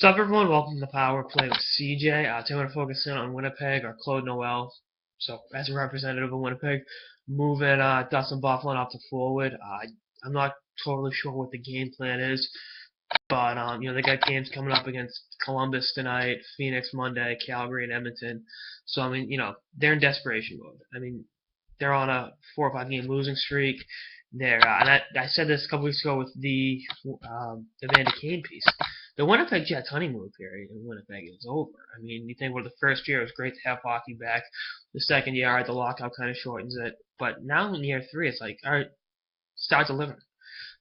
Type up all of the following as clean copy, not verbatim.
What's up, everyone? Welcome to the Power Play with CJ. Today we're going to focus in on Winnipeg, or Claude Noel. So, as a representative of Winnipeg, moving Dustin Byfuglien up to forward. I'm not totally sure what the game plan is, but they got games coming up against Columbus tonight, Phoenix Monday, Calgary, and Edmonton. So, they're in desperation mode. They're on a 4 or 5 game losing streak. And I said this a couple weeks ago with the Evander Kane piece. The Winnipeg Jets honeymoon period in Winnipeg is over. You think the first year it was great to have hockey back. The second year, all right, the lockout kind of shortens it. But now in year 3, it's like, all right, start delivering.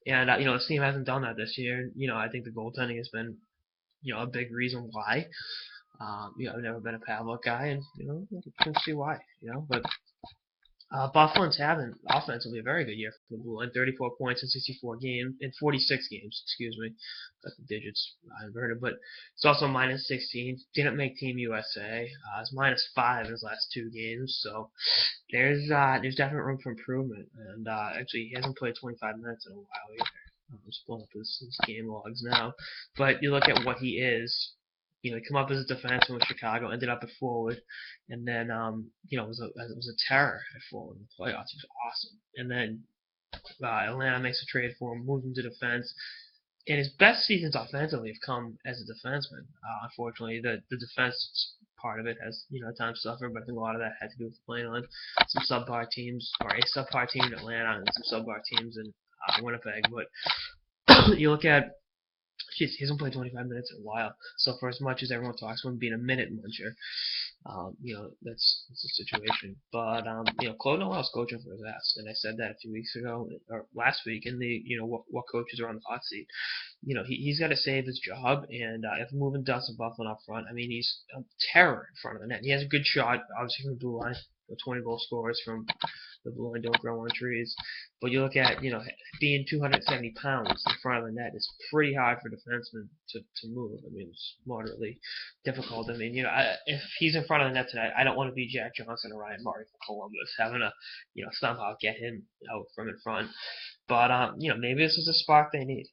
And the team hasn't done that this year. I think the goaltending has been a big reason why. I've never been a Pavlik guy, and you can see why. But Buffalo's having offensively a very good year for the Blue Line. 34 points in 64 games, in 46 games, excuse me. Got the digits inverted, but it's also minus 16. Didn't make Team USA. It's minus 5 in his last 2 games, so there's definite room for improvement. And actually, he hasn't played 25 minutes in a while either. I'm just pulling up his game logs now. But you look at what he is. He come up as a defenseman with Chicago, ended up at forward, and then was a terror at forward in the playoffs. He was awesome. And then Atlanta makes a trade for him, moves him to defense. And his best seasons offensively have come as a defenseman. Unfortunately, the defense part of it has at times suffered, but I think a lot of that had to do with playing on some subpar teams, or a subpar team in Atlanta and some subpar teams in Winnipeg. But you look at he hasn't played 25 minutes in a while. So for as much as everyone talks about him being a minute muncher, that's the situation. But Claude Noel's coaching for his ass, and I said that a few weeks ago or last week in the what coaches are on the hot seat. He's got to save his job, and if moving Dustin Byfuglien up front, he's a terror in front of the net. He has a good shot, obviously from the blue line. 20 goal scorers from the blue line don't grow on trees. But you look at, being 270 pounds in front of the net is pretty hard for defensemen to move. It's moderately difficult. If he's in front of the net tonight, I don't want to be Jack Johnson or Ryan Murray from Columbus, having to, somehow get him out from in front. But, maybe this is the spark they need.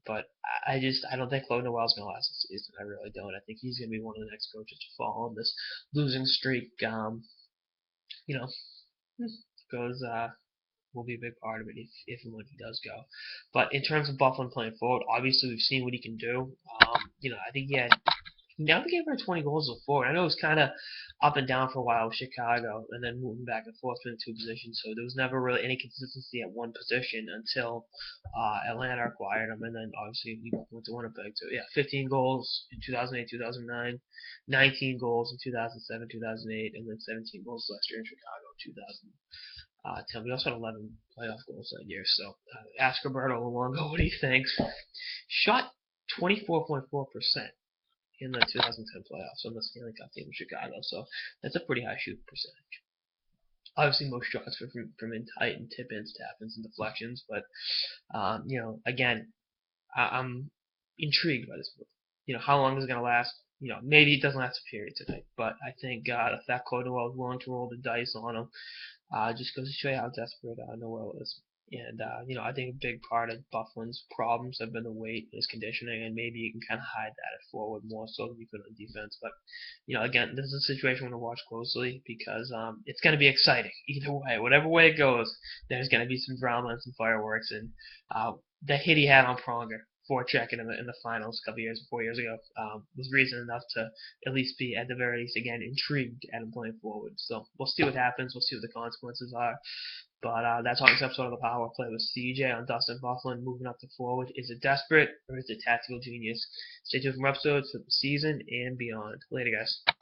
But I don't think Claude Noel's going to last this season. I really don't. I think he's going to be one of the next coaches to fall on this losing streak. Goes will be a big part of it if and when he does go. But in terms of Byfuglien playing forward, obviously we've seen what he can do. I think he gave her 20 goals as a forward. I know it was kind of up and down for a while with Chicago, and then moving back and forth between 2 positions. So there was never really any consistency at one position until Atlanta acquired him, and then obviously he went to Winnipeg. So yeah, 15 goals in 2008, 2009, 19 goals in 2007, 2008, and then 17 goals last year in Chicago in 2010. We also had 11 playoff goals that year. So ask Roberto Luongo what he thinks. Shot 24.4% in the 2010 playoffs on the Stanley Cup team in Chicago. So that's a pretty high shoot percentage. Obviously, most shots from in tight and tip-ins, tap-ins, and deflections. But, again, I'm intrigued by this move. How long is it going to last? Maybe it doesn't last a period tonight. But I think the fact Claude Noel is willing to roll the dice on him just goes to show you how desperate Noel is. And, I think a big part of Byfuglien's problems have been the weight, his conditioning, and maybe you can kind of hide that at forward more so than you could on defense. But, again, this is a situation we're going to watch closely because it's going to be exciting either way. Whatever way it goes, there's going to be some drama and some fireworks. And the hit he had on Pronger, forechecking in the finals a couple years, 4 years ago, was reason enough to at least be, at the very least, again, intrigued at him playing forward. So we'll see what happens. We'll see what the consequences are. But that's all this episode of the Power Play with CJ on Dustin Byfuglien moving up to forward. Is it desperate or is it tactical genius? Stay tuned for more episodes for the season and beyond. Later, guys.